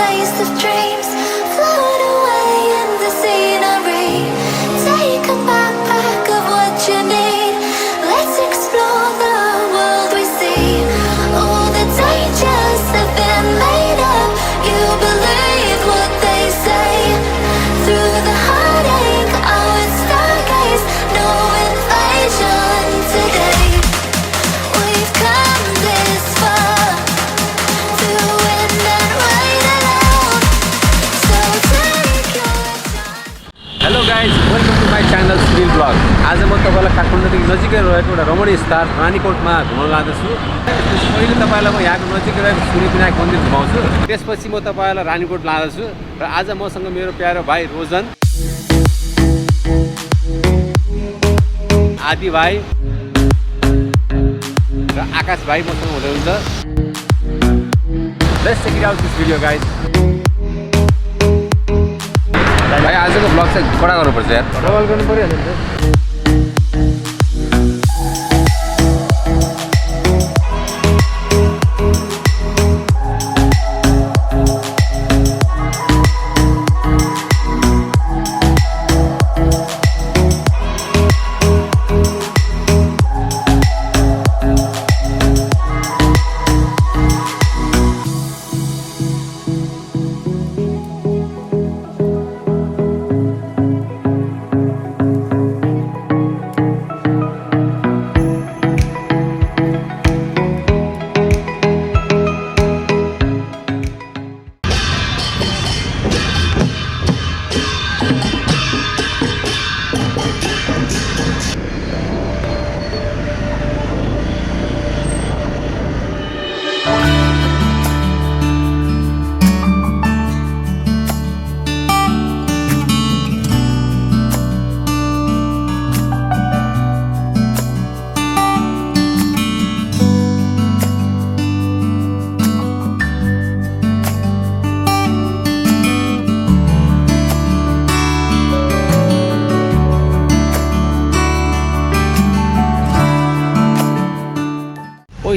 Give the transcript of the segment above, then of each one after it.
place of dreams. Float away in the scenery. Take a backpack of what you need. Let's explore the world we see. All the dangers have been made up. You believe what they say. Through the heartache, I would stargaze. No invasion today. We've come this far, through wind and rain alone. So take your time. Hello guys, welcome to my channel Surya vlog. आज म तपाईलाई काठमाडौँदेखि नजिकै रहेको एउटा रमणीय स्थान रानीकोटमा घुम्न लाँदैछु। पहिले तपाईलाई म यहाँको नजिकै रहेको सूर्य विनायक मन्दिर घुमाउँछु। त्यसपछि म तपाईलाई रानीकोट लाँदैछु र आज मसँग मेरो प्यारो भाइ रोजन, आदि भाइ र आकाश भाइ मसँग हुँदै हुन्छ। Let's check it out this video guys. भाइ आजको भ्लग चाहिँ कडा गर्नुपर्छ यार। रवाल गर्नु पर्यो नि त।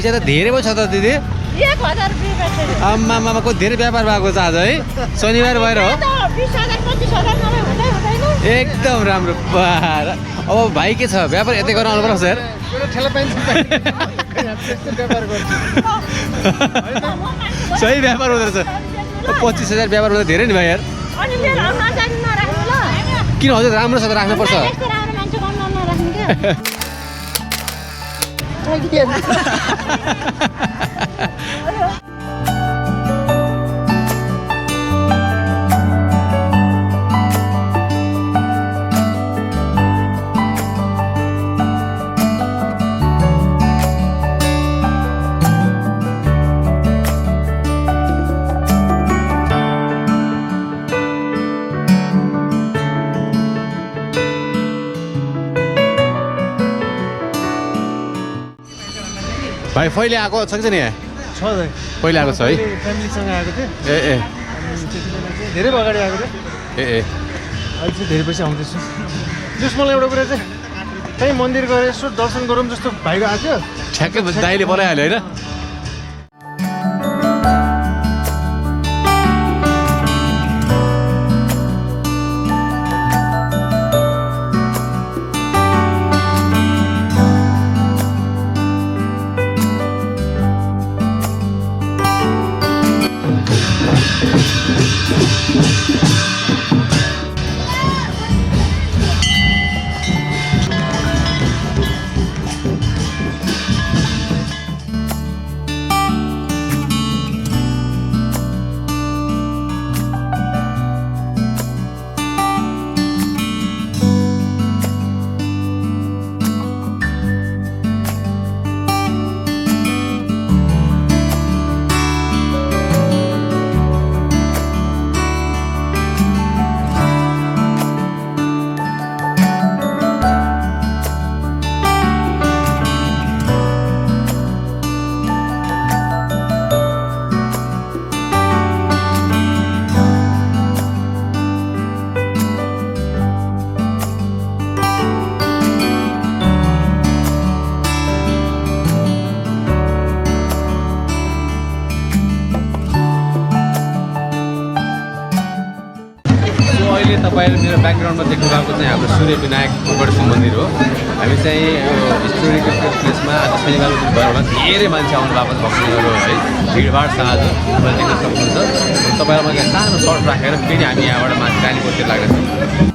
पैसा त धेरै पो छ त दिदी। 1000 रुपैयाँ आम्मामा को धेरै व्यापार भएको छ आज है। शनिबार भएर हो। 20,000 25,000 नभए हुँदैन। एकदम राम्रो। अब भाइ के छ व्यापार यतै गर्न आउनु पर्छ यार। ठेला पाइन्छ त्यस्तो व्यापार गर्छ। सही व्यापार हुँदो रहेछ। 25,000 व्यापार हुँदा धेरै नि भाइ यार। अनि मेरो नजानी नराख्नु ल। किन हजुर राम्रो छ त राख्नुपर्छ। यस्तो राम्रो मान्छे कम नराख्नु के। भाइ पहिले आएको छ कि छैन यहाँ? छ त। पहिले आएको छ है। फ्यामिलीसँग आएको थिएँ। ए त्यतिबेला चाहिँ धेरै अगाडि आएको थिएँ। ए अहिले चाहिँ धेरै पछि आउँदैछु। जस मलाई एउटा कुरा चाहिँ कहीँ मन्दिर गएर यसो दर्शन गरौँ जस्तो भाइको आएको ठ्याक्कै दाइले बनाइहाल्यो होइन। तपाईँले मेरो ब्याकग्राउन्डमा देख्नु भएको चाहिँ हाम्रो सूर्य विनायक गणेश मन्दिर हो। हामी चाहिँ यो हिस्टोरिकल प्लेसमा आज शनिबारको दिन भएर होला धेरै मान्छे आउनु भएको भक्तजनहरू है, भिडभाड छ आज तपाईँले देख्न सक्नुहुन्छ। तपाईँलाई मैले सानो सर्ट राखेर फेरि हामी यहाँबाट माथि रानीकोटतिर लाग्दैछौँ।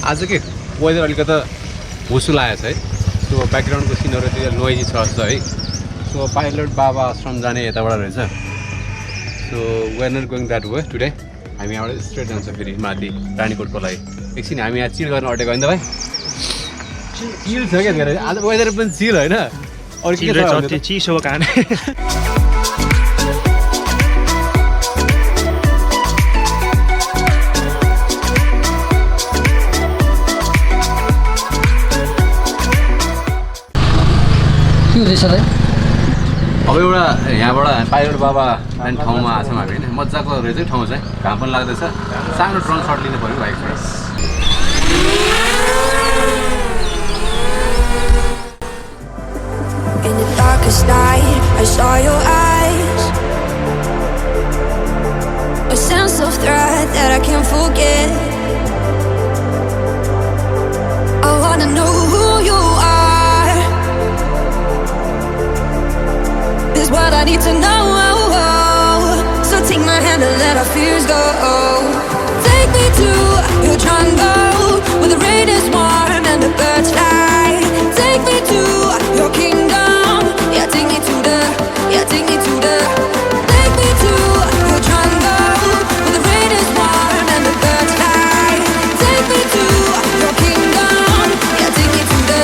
आज के वेदर अलिकति हुसु लागेको छ है। सो ब्याकग्राउन्डको सिनहरू त्यो नोइजी छ जस्तो है। सो पाइलट बाबा आश्रम जाने यताबाट रहेछ। So we are not going that way today. हामी यहाँबाट स्ट्रेट जान्छ फेरि माथि रानीकोटको लागि। एकछिन हामी यहाँ चिल गर्न अटेको होइन त भाइ? चिल छ क्या धेरै आज वेदर पनि चिल होइन? अरू के छ? चिसो खाने अब एउटा यहाँबाट पाइलट बाबा जाने ठाउँमा आएको छौँ हामी होइन। मजाको रहेछ ठाउँ चाहिँ, घाम पनि लाग्दैछ। सानो ड्रोन सट लिनु पऱ्यो बाइकबाट। In the darkest night, I saw your eyes. A sense of threat that I can't forget. I wanna know who you are. This is what I need to know. So take my hand and let our fears go. Take me to your jungle where the rain is warm and the birds fly. Take me to your kingdom. Yeah, take me to the. Yeah, take me to the. Take me to your jungle where the rain is warm and the birds fly. Take me to your kingdom. Yeah, take me to the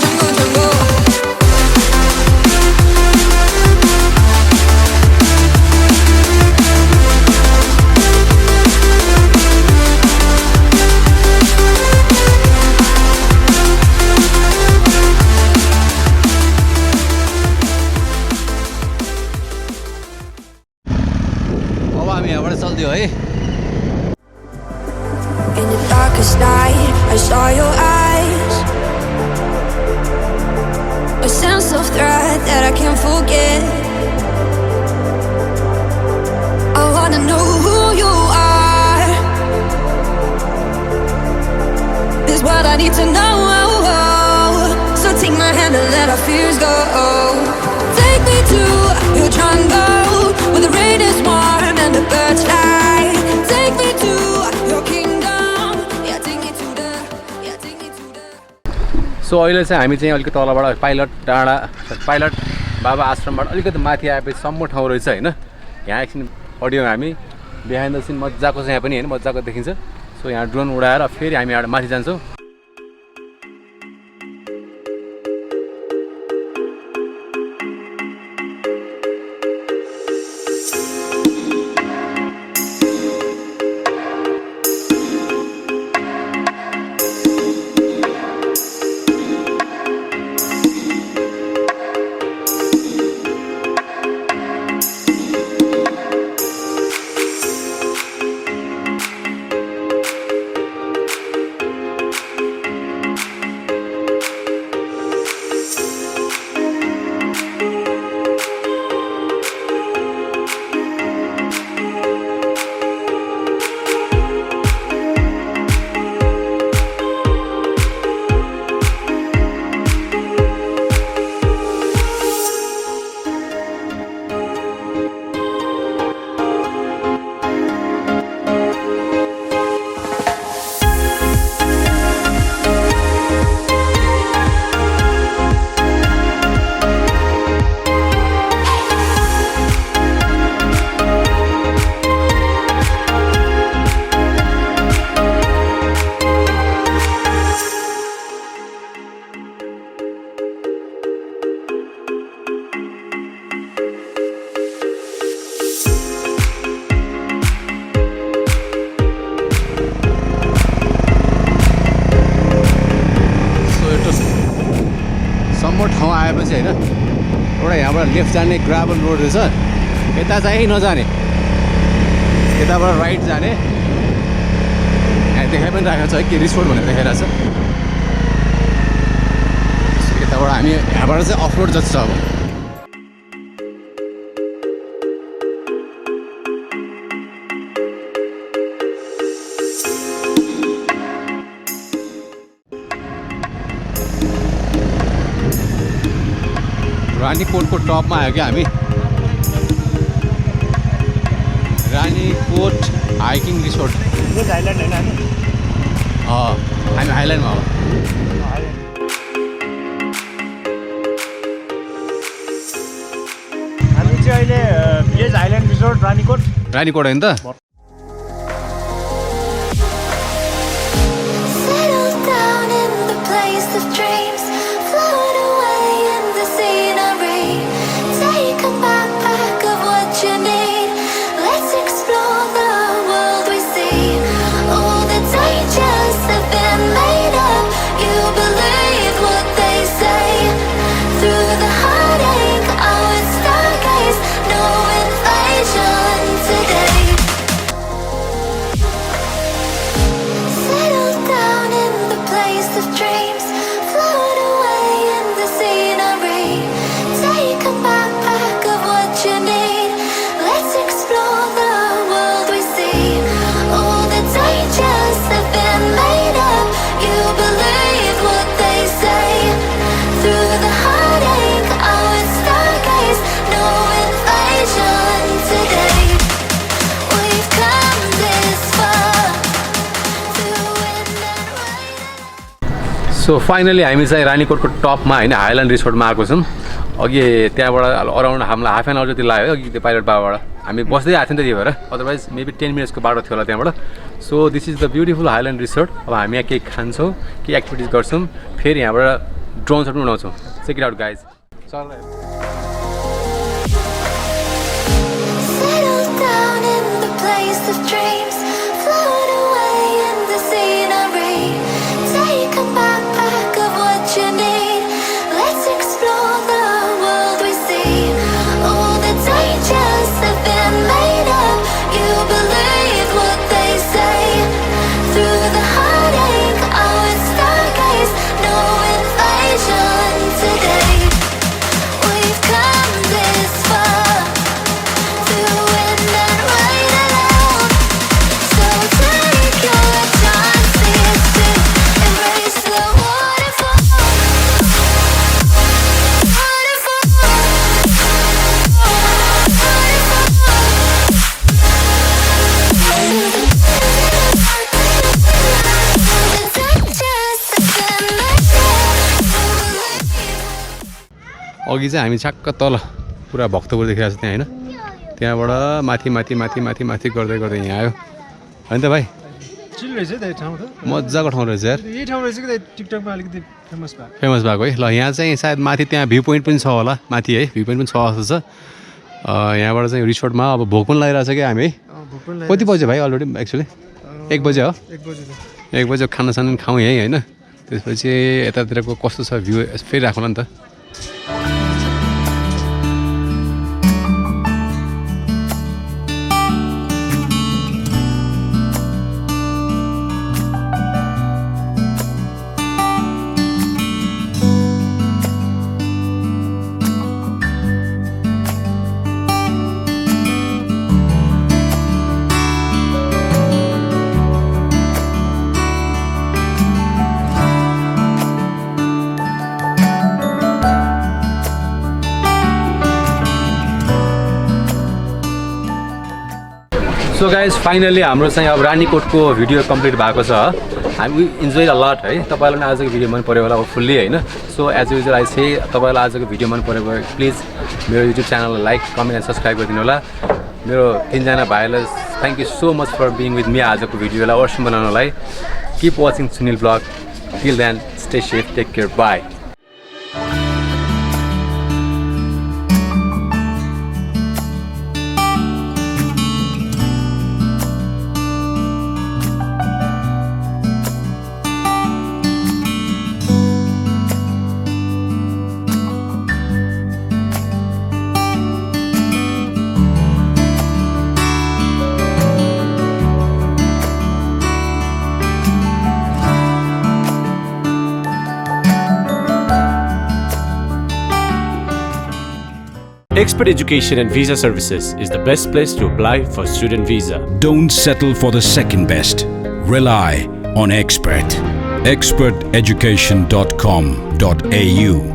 jungle, jungle. चल्दियो है। In the darkest night, I saw your eyes. A sense of threat that I can't forget. I wanna know who you are. This is what I need to know. So take my hand and let our fears go. Take me to your jungle where the rain is warm and the birds fly. Take me to your kingdom. Yeah, take me to the. Yeah, take me to the. सो अहिले चाहिँ हामी चाहिँ अलिकति तलबाट pilot बाबा आश्रमबाट अलिकति माथि आएपछि सम्म ठाउँ रहेछ होइन। यहाँ एकछिन अडियो हामी बिहाइन्ड द सिन मजाको छ यहाँ पनि होइन, मजाको देखिन्छ। सो यहाँ ड्रोन उडाएर फेरि हामी यहाँ माथि जान्छौँ। राम्रो ठाउँ आएपछि होइन एउटा यहाँबाट लेफ्ट जाने ग्राभल रोड रहेछ यता चाहिँ नजाने यताबाट राइट जाने यहाँ देखाइ पनि राखेको छ है के रिसोर्ट भनेर देखाइरहेको छ यताबाट हामी यहाँबाट चाहिँ अफ रोड जस्तो छ अब रानीकोटको टपमा आयो क्या हामी रानीकोट हाइकिङ रिसोर्ट हाइल्यान्ड होइन हामी हाइल्यान्डमा हो हामी चाहिँ अहिले भिलेज हाइल्यान्ड रिसोर्ट रानीकोट होइन त Settle down in the place of dreams. Float away in the scenery. Take a backpack of what you need. Let's explore the world we see. All the dangers have been made up. You believe what they say. Through the heartache, I would stargaze. No invasion today. Settle down in the place of dreams. Float away in the scenery. Take a backpack of what you need. Let's explore the world we see. All the dangers have been made up. You believe what they say. Through the heartache, I would stargaze. No invasion today. We've come this far. Through wind and rain. So finally हामी चाहिँ रानीकोटको टपमा होइन highland रिसोर्टमा आएको छौँ अघि त्यहाँबाट around हामीलाई half an hour जति लाग्यो अघि त्यो पाइलट बाबाबाट हामी बस्दै आएको थियौँ त त्यही भएर अदरवाइज मेबी 10 मिनट्सको बाटो थियो होला त्यहाँबाट so this is the beautiful highland resort अब हामी यहाँ केही खान्छौँ केही एक्टिभिटिज गर्छौँ फेरि यहाँबाट ड्रोन सट पनि उडाउँछौँ check it out guys Settle down in the place of dreams. Float away in the scenery. Take a backpack of what you need. Let's explore the world we see. All the dangers have been made up. You believe what they say. Through the heartache, I would stargaze. No invasion today. We've come this far. Through wind and rain alone. So take your chances to embrace the waterfall. अघि चाहिँ हामी छक्क तल पुरा भक्तपुर देखिरहेको छ त्यहाँ होइन त्यहाँबाट माथि माथि माथि माथि माथि गर्दै गर्दै यहाँ आयो होइन त भाइ चिल रहेछ त यो ठाउँ त मजाको ठाउँ रहेछ यार यही ठाउँ रहेछ कि त टिकटकमा अलिकति फेमस भएको फेमस भएको है ल यहाँ चाहिँ सायद माथि त्यहाँ भ्यू पोइन्ट पनि छ होला माथि है भ्यू पोइन्ट पनि छ जस्तो छ यहाँबाट चाहिँ रिसोर्टमा अब भोक पनि लागिरहेको छ क्या हामी है भोक पनि कति बज्यो भाइ अलरेडी एक्चुअली 1 बजे हो 1 बजे खानासाना खाउँ यहीँ होइन त्यसपछि यतातिरको कस्तो छ भ्यू फेरि राखौँला नि त सो गाइज फाइनली हाम्रो चाहिँ अब रानीकोटको भिडियो कम्प्लिट भएको छ हामी इन्जोय अ लट है तपाईँलाई पनि आजको भिडियो मन पऱ्यो होला फुल्ली होइन सो एज युजल आई से तपाईँलाई आजको भिडियो मन पऱ्यो भने प्लिज मेरो युट्युब च्यानललाई लाइक कमेन्ट एन्ड सब्सक्राइब गरिदिनु होला मेरो 3जना भाइलाई thank you so much for being with me आजको भिडियोलाई अवश्य बनाउनलाई keep watching Sunil blog till then stay safe take care bye Expert Education and Visa Services is the best place to apply for student visa. Don't settle for the second best. Rely on Expert. experteducation.com.au